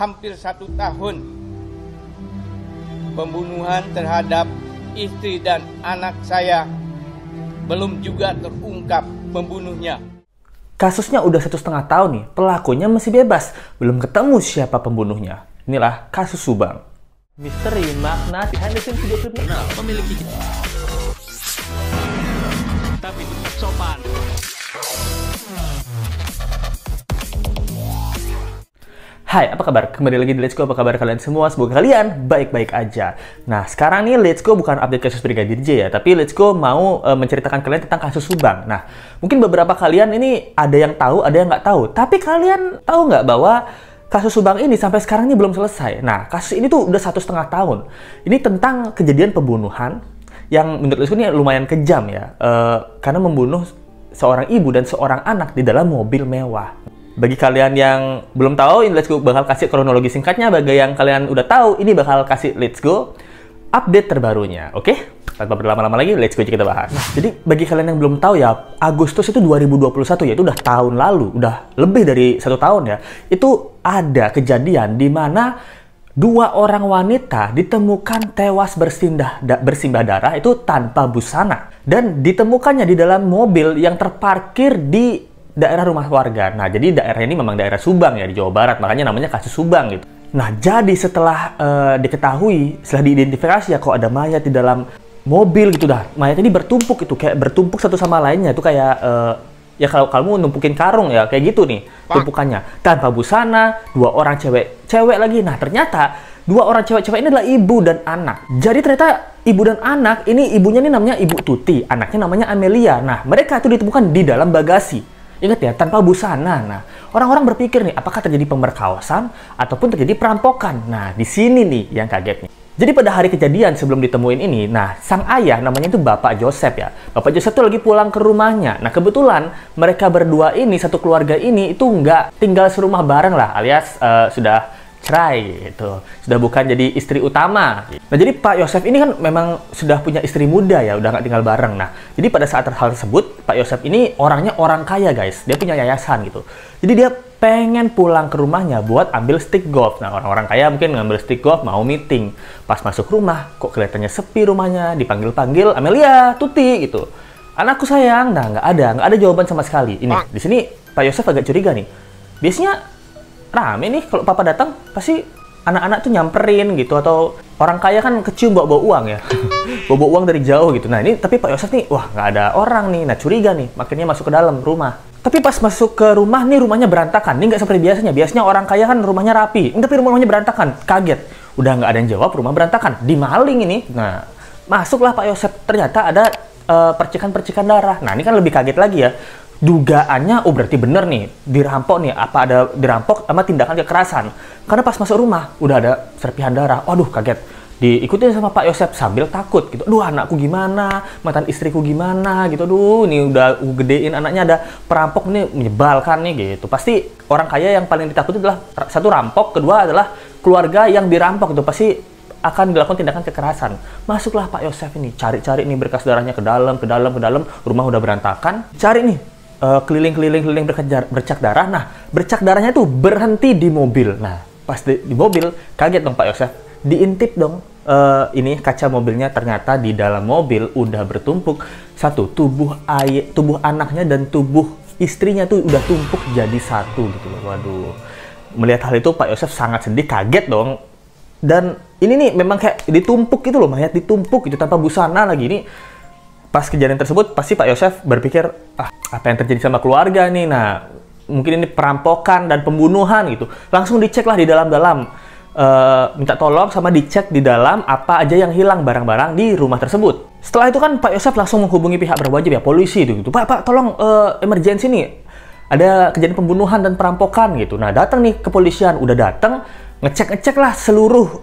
hampir 1 tahun pembunuhan terhadap istri dan anak saya. Belum juga terungkap pembunuhnya. Kasusnya udah 1,5 tahun nih, pelakunya masih bebas. Belum ketemu siapa pembunuhnya. Inilah kasus Subang. Misteri makna behind the scenes video klip benar memiliki tapi tetap sopan. Hai, apa kabar? Kembali lagi di Let's Go. Apa kabar kalian semua? Semoga kalian baik-baik aja. Nah, sekarang nih Let's Go bukan update kasus Brigadir J ya, tapi Let's Go mau menceritakan kalian tentang kasus Subang. Nah, mungkin beberapa kalian ini ada yang tahu, ada yang nggak tahu. Tapi kalian tahu nggak bahwa kasus Subang ini sampai sekarang ini belum selesai? Nah, kasus ini tuh udah 1,5 tahun. Ini tentang kejadian pembunuhan yang menurut Let's Go ini lumayan kejam ya, karena membunuh seorang ibu dan seorang anak di dalam mobil mewah. Bagi kalian yang belum tahu, ini Let's Go bakal kasih kronologi singkatnya. Bagi yang kalian udah tahu, ini bakal kasih Let's Go update terbarunya, oke? Tanpa berlama-lama lagi, Let's Go kita bahas. Nah, jadi bagi kalian yang belum tahu ya, Agustus itu 2021 ya, itu udah tahun lalu, udah lebih dari 1 tahun ya. Itu ada kejadian di mana 2 orang wanita ditemukan tewas bersimbah darah itu tanpa busana. Dan ditemukannya di dalam mobil yang terparkir di daerah rumah warga. Nah, jadi daerah ini memang daerah Subang ya, di Jawa Barat. Makanya namanya kasus Subang gitu. Nah, jadi setelah diketahui, setelah diidentifikasi ya kok ada mayat di dalam mobil gitu dah. Mayat ini bertumpuk itu, kayak bertumpuk satu sama lainnya. Itu kayak, ya kalau kamu numpukin karung ya, kayak gitu nih tumpukannya. Tanpa busana, 2 orang cewek lagi. Nah, ternyata 2 orang cewek-cewek ini adalah ibu dan anak. Jadi ternyata ibu dan anak, ini ibunya ini namanya Ibu Tuti, anaknya namanya Amelia. Nah, mereka itu ditemukan di dalam bagasi. Ingat ya, tanpa busana. Nah, orang-orang berpikir nih, apakah terjadi pemerkosaan ataupun terjadi perampokan? Nah, di sini nih yang kagetnya. Jadi pada hari kejadian sebelum ditemuin ini, nah, sang ayah namanya itu Bapak Joseph ya. Bapak Joseph tuh lagi pulang ke rumahnya. Nah, kebetulan mereka berdua ini, satu keluarga ini, itu nggak tinggal serumah bareng lah, alias sudah cerai gitu. Sudah bukan jadi istri utama. Nah, jadi Pak Yosef ini kan memang sudah punya istri muda ya, udah nggak tinggal bareng. Nah, jadi pada saat hal tersebut, Pak Yosef ini orangnya orang kaya guys. Dia punya yayasan gitu. Jadi dia pengen pulang ke rumahnya buat ambil stick golf. Nah, orang-orang kaya mungkin ngambil stick golf, mau meeting. Pas masuk rumah, kok kelihatannya sepi rumahnya, dipanggil-panggil, Amelia, Tuti gitu. Anakku sayang, nah nggak ada jawaban sama sekali. Ini, di sini Pak Yosef agak curiga nih. Biasanya rame nih kalau papa datang, pasti anak-anak tuh nyamperin gitu, atau orang kaya kan kecium bawa uang ya. bawa uang dari jauh gitu. Nah, ini tapi Pak Yosef nih, wah nggak ada orang nih. Nah, curiga nih, makanya masuk ke dalam rumah. Tapi pas masuk ke rumah nih, rumahnya berantakan. Ini nggak seperti biasanya. Biasanya orang kaya kan rumahnya rapi. Ini tapi rumahnya berantakan. Kaget. Udah nggak ada yang jawab, rumah berantakan. Dimaling ini. Nah, masuklah Pak Yosef. Ternyata ada percikan-percikan darah. Nah, ini kan lebih kaget lagi ya. Dugaannya, oh berarti bener nih, dirampok nih, apa ada dirampok sama tindakan kekerasan. Karena pas masuk rumah, udah ada serpihan darah. Waduh, kaget. Diikutin sama Pak Yosef sambil takut gitu. Aduh, anakku gimana? Mantan istriku gimana? Gitu. Aduh, ini udah gedein anaknya, ada perampok nih, menyebalkan nih gitu. Pasti orang kaya yang paling ditakuti adalah satu rampok, kedua adalah keluarga yang dirampok gitu. Pasti akan dilakukan tindakan kekerasan. Masuklah Pak Yosef ini, cari-cari nih berkas darahnya ke dalam, rumah udah berantakan. Cari nih, keliling-keliling bercak darah. Nah, bercak darahnya tuh berhenti di mobil. Nah, pas di mobil, kaget dong Pak Yosef. Diintip dong ini kaca mobilnya, ternyata di dalam mobil udah bertumpuk satu tubuh anaknya dan tubuh istrinya tuh udah tumpuk jadi satu gitu loh. Waduh. Melihat hal itu Pak Yosef sangat sedih, kaget dong. Dan ini nih memang kayak ditumpuk gitu loh, mayat ditumpuk gitu tanpa busana lagi. Ini pas kejadian tersebut, pasti Pak Yosef berpikir, apa yang terjadi sama keluarga nih? Nah, mungkin ini perampokan dan pembunuhan gitu. Langsung dicek lah di dalam-dalam. Minta tolong sama dicek di dalam apa aja yang hilang barang-barang di rumah tersebut. Setelah itu kan Pak Yosef langsung menghubungi pihak berwajib ya, polisi gitu. Pak, tolong emergensi nih. Ada kejadian pembunuhan dan perampokan gitu. Nah, datang nih kepolisian, udah datang, ngecek lah seluruh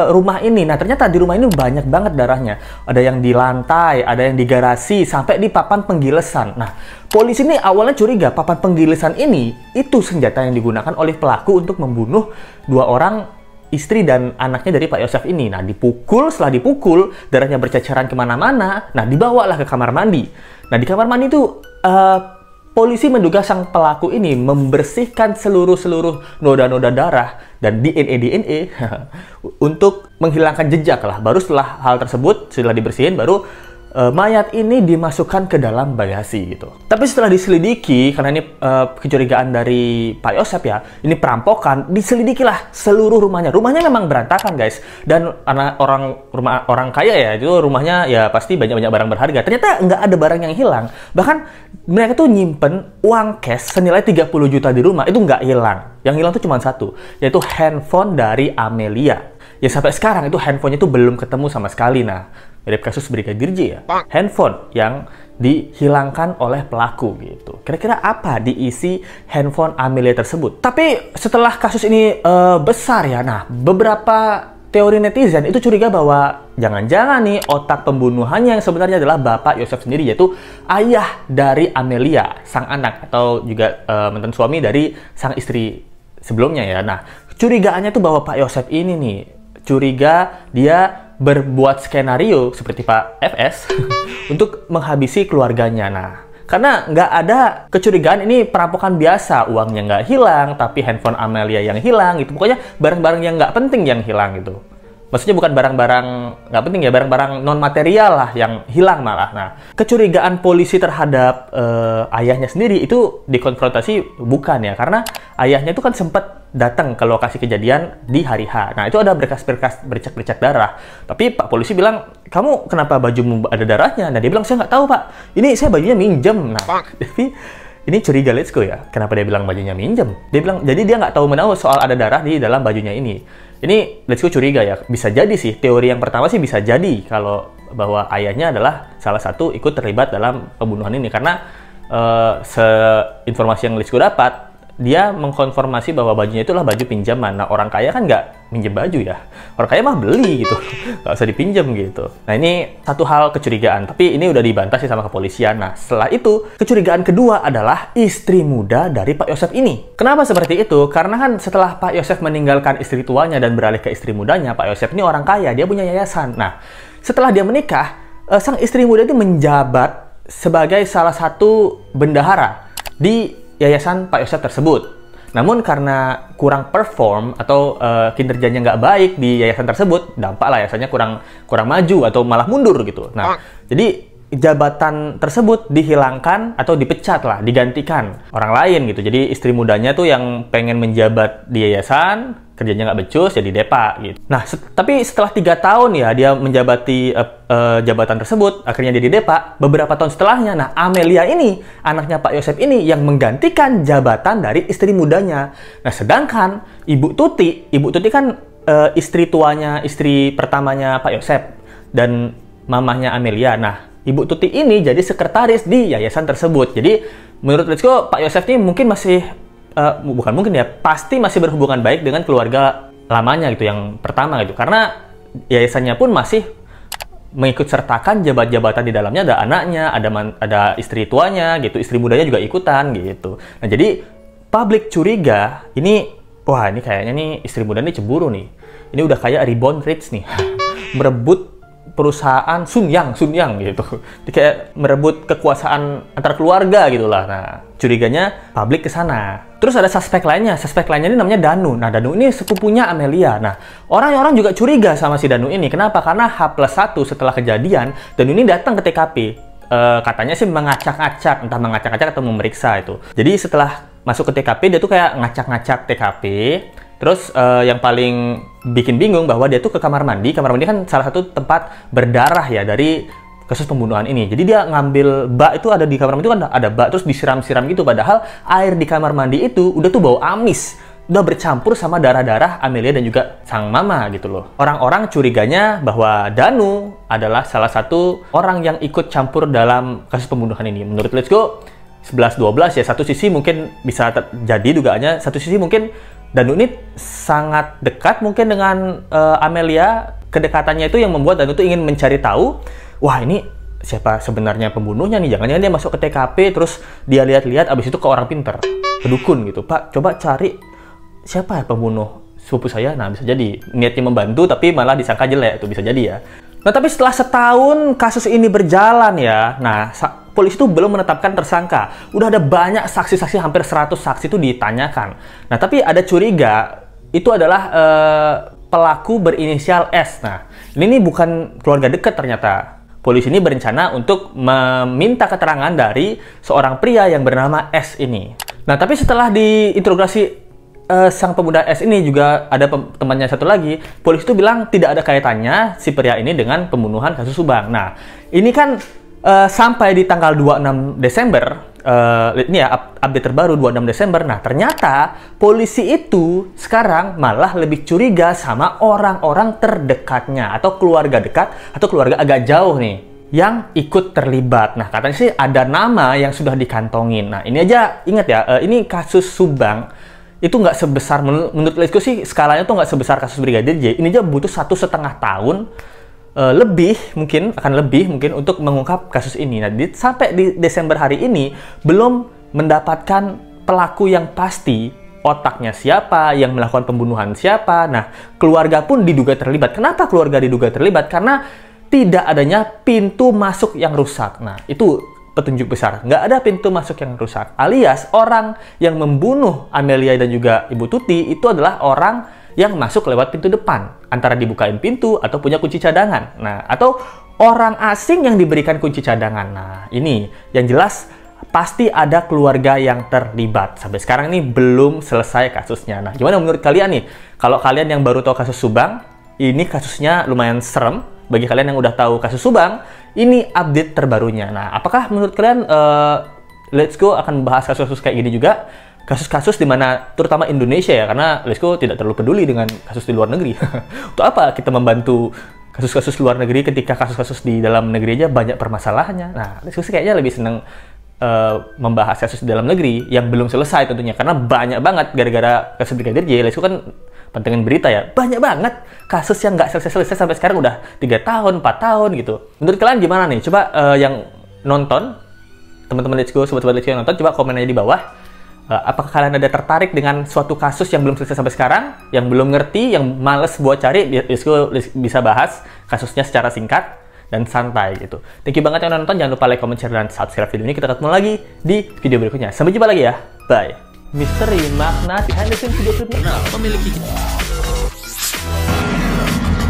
rumah ini. Nah, ternyata di rumah ini banyak banget darahnya. Ada yang di lantai, ada yang di garasi, sampai di papan penggilesan. Nah, polisi ini awalnya curiga papan penggilesan ini itu senjata yang digunakan oleh pelaku untuk membunuh 2 orang istri dan anaknya dari Pak Yosef ini. Nah, setelah dipukul, darahnya berceceran kemana-mana. Nah, dibawalah ke kamar mandi. Nah, di kamar mandi itu polisi menduga sang pelaku ini membersihkan seluruh noda-noda darah dan DNA untuk menghilangkan jejak lah. Baru setelah hal tersebut, setelah dibersihin, baru mayat ini dimasukkan ke dalam bagasi gitu. Tapi setelah diselidiki, karena ini kecurigaan dari Pak Yosep ya, ini perampokan, diselidikilah seluruh rumahnya. Rumahnya memang berantakan guys, dan orang kaya ya, itu rumahnya ya pasti banyak barang berharga. Ternyata nggak ada barang yang hilang. Bahkan mereka tuh nyimpen uang cash senilai 30 juta di rumah, itu nggak hilang. Yang hilang tuh cuma satu, yaitu handphone dari Amelia. Ya sampai sekarang itu handphonenya tuh belum ketemu sama sekali. Nah, mirip kasus Brigadir J ya, handphone yang dihilangkan oleh pelaku gitu. Kira-kira apa diisi handphone Amelia tersebut? Tapi setelah kasus ini besar ya, nah beberapa teori netizen itu curiga bahwa jangan-jangan nih otak pembunuhannya yang sebenarnya adalah Bapak Yosep sendiri, yaitu ayah dari Amelia, sang anak, atau juga mantan suami dari sang istri sebelumnya ya. Nah, curigaannya tuh bahwa Pak Yosep ini nih, curiga dia berbuat skenario seperti Pak FS untuk menghabisi keluarganya. Nah, karena nggak ada kecurigaan ini perampokan biasa, uangnya nggak hilang, tapi handphone Amelia yang hilang gitu. Pokoknya barang-barang yang nggak penting yang hilang gitu. Maksudnya bukan barang-barang nggak penting ya, barang-barang non material lah yang hilang malah. Nah, kecurigaan polisi terhadap ayahnya sendiri itu dikonfrontasi bukan ya, karena ayahnya itu kan sempat datang ke lokasi kejadian di hari H. Nah, itu ada berkas-berkas bercak-bercak darah. Tapi Pak polisi bilang, kamu kenapa bajumu ada darahnya? Nah, dia bilang, saya nggak tahu Pak, ini saya bajunya minjem. Nah, tapi ini curiga Let's Go ya, kenapa dia bilang bajunya minjem? Dia bilang, jadi dia nggak tahu menahu soal ada darah di dalam bajunya ini. Ini Let's Go curiga ya, bisa jadi sih, teori yang pertama sih bisa jadi kalau bahwa ayahnya adalah salah satu ikut terlibat dalam pembunuhan ini. Karena seinformasi yang Let's Go dapat, dia mengkonfirmasi bahwa bajunya itulah baju pinjaman. Nah, orang kaya kan nggak minjem baju ya. Orang kaya mah beli gitu, nggak usah dipinjam gitu. Nah, ini satu hal kecurigaan, tapi ini udah dibantah sih sama kepolisian. Nah, setelah itu, kecurigaan kedua adalah istri muda dari Pak Yosep ini. Kenapa seperti itu? Karena kan setelah Pak Yosep meninggalkan istri tuanya dan beralih ke istri mudanya, Pak Yosep ini orang kaya, dia punya yayasan. Nah, setelah dia menikah, sang istri muda itu menjabat sebagai salah satu bendahara di yayasan Pak Yosep tersebut. Namun karena kurang perform atau kinerjanya nggak baik di yayasan tersebut, dampaklah yayasannya kurang maju atau malah mundur gitu. Nah, jadi jabatan tersebut dihilangkan atau dipecat lah, digantikan orang lain gitu. Jadi istri mudanya tuh yang pengen menjabat di yayasan, kerjanya nggak becus, jadi depa gitu. Nah, tapi setelah 3 tahun ya dia menjabati jabatan tersebut, akhirnya jadi depa. Beberapa tahun setelahnya, nah Amelia ini, anaknya Pak Yosep ini yang menggantikan jabatan dari istri mudanya. Nah, sedangkan Ibu Tuti kan istri tuanya, istri pertamanya Pak Yosep dan mamahnya Amelia. Nah, Ibu Tuti ini jadi sekretaris di yayasan tersebut. Jadi menurut Let's Go, Pak Yosep ini mungkin masih bukan mungkin ya, pasti masih berhubungan baik dengan keluarga lamanya gitu, yang pertama gitu. Karena yayasannya pun masih mengikut sertakan jabatan di dalamnya, ada anaknya, ada istri tuanya gitu, istri mudanya juga ikutan gitu. Nah, jadi publik curiga ini, wah ini kayaknya nih istri muda ini cemburu nih. Ini udah kayak Reborn Rich nih, merebut perusahaan Sunyang gitu. Jadi kayak merebut kekuasaan antar keluarga gitulah. Nah, curiganya publik ke sana. Terus ada suspek lainnya ini namanya Danu. Nah, Danu ini sepupunya Amelia. Nah, orang-orang juga curiga sama si Danu ini. Kenapa? Karena H+1 setelah kejadian, Danu ini datang ke TKP. Katanya sih mengacak-acak, entah mengacak-acak atau memeriksa itu. Jadi setelah masuk ke TKP, dia tuh kayak ngacak-ngacak TKP. Terus yang paling bikin bingung bahwa dia tuh ke kamar mandi. Kamar mandi kan salah satu tempat berdarah ya dari kasus pembunuhan ini. Jadi dia ngambil bak, itu ada di kamar mandi itu kan ada bak, terus disiram-siram gitu. Padahal air di kamar mandi itu udah tuh bau amis. Udah bercampur sama darah-darah Amelia dan juga sang mama gitu loh. Orang-orang curiganya bahwa Danu adalah salah satu orang yang ikut campur dalam kasus pembunuhan ini. Menurut Let's Go, 11-12 ya, satu sisi mungkin bisa terjadi dugaannya, satu sisi mungkin Danu ini sangat dekat mungkin dengan Amelia. Kedekatannya itu yang membuat Danu itu ingin mencari tahu, wah ini siapa sebenarnya pembunuhnya nih. Jangan-jangan dia masuk ke TKP, terus dia lihat-lihat, abis itu ke orang pinter, ke dukun gitu. Pak, coba cari siapa ya pembunuh sepupu saya. Nah, bisa jadi niatnya membantu, tapi malah disangka jelek, itu bisa jadi ya. Nah, tapi setelah setahun kasus ini berjalan ya, nah polisi itu belum menetapkan tersangka. Udah ada banyak saksi-saksi, hampir 100 saksi itu ditanyakan. Nah, tapi ada curiga, itu adalah pelaku berinisial S. Nah, ini bukan keluarga dekat ternyata. Polisi ini berencana untuk meminta keterangan dari seorang pria yang bernama S ini. Nah, tapi setelah diinterogasi sang pemuda S ini, juga ada temannya satu lagi, polisi itu bilang tidak ada kaitannya si pria ini dengan pembunuhan kasus Subang. Nah, ini kan sampai di tanggal 26 Desember, ini ya update terbaru 26 Desember. Nah, ternyata polisi itu sekarang malah lebih curiga sama orang-orang terdekatnya atau keluarga dekat atau keluarga agak jauh nih yang ikut terlibat. Nah, katanya sih ada nama yang sudah dikantongin. Nah, ini aja ingat ya, ini kasus Subang itu nggak sebesar, menurut Let's Go sih skalanya tuh nggak sebesar kasus Brigadir J. Ini aja butuh 1,5 tahun lebih mungkin untuk mengungkap kasus ini. Nah, sampai di Desember hari ini belum mendapatkan pelaku yang pasti, otaknya siapa, yang melakukan pembunuhan siapa. Nah, keluarga pun diduga terlibat. Kenapa keluarga diduga terlibat? Karena tidak adanya pintu masuk yang rusak. Nah, itu petunjuk besar. Nggak ada pintu masuk yang rusak. Alias orang yang membunuh Amelia dan juga Ibu Tuti itu adalah orang yang masuk lewat pintu depan. Antara dibukain pintu atau punya kunci cadangan. Nah, atau orang asing yang diberikan kunci cadangan. Nah, ini yang jelas pasti ada keluarga yang terlibat. Sampai sekarang ini belum selesai kasusnya. Nah, gimana menurut kalian nih? Kalau kalian yang baru tahu kasus Subang, ini kasusnya lumayan serem. Bagi kalian yang udah tahu kasus Subang, ini update terbarunya. Nah, apakah menurut kalian Let's Go akan membahas kasus-kasus kayak gini juga? Kasus-kasus di mana terutama Indonesia ya, karena Let's Go tidak terlalu peduli dengan kasus di luar negeri. Untuk apa kita membantu kasus-kasus luar negeri ketika kasus-kasus di dalam negeri aja banyak permasalahannya? Nah, Let's Go sih kayaknya lebih seneng membahas kasus di dalam negeri yang belum selesai tentunya, karena banyak banget gara-gara kasus Brigadir J. Let's Go kan pantengin berita ya, banyak banget kasus yang nggak selesai-selesai sampai sekarang udah 3 tahun, 4 tahun gitu. Menurut kalian gimana nih? Coba yang nonton, teman-teman Let's Go, sobat-sobat Let's Go yang nonton, coba komen aja di bawah. Apakah kalian ada tertarik dengan suatu kasus yang belum selesai sampai sekarang, yang belum ngerti, yang males buat cari? Let's Go bisa bahas kasusnya secara singkat dan santai gitu. Thank you banget yang nonton, jangan lupa like, comment, share, dan subscribe video ini. Kita ketemu lagi di video berikutnya. Sampai jumpa lagi ya, bye. Misteri makna behind the scenes video klipnya. Nah, memiliki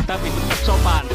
tapi tetap sopan.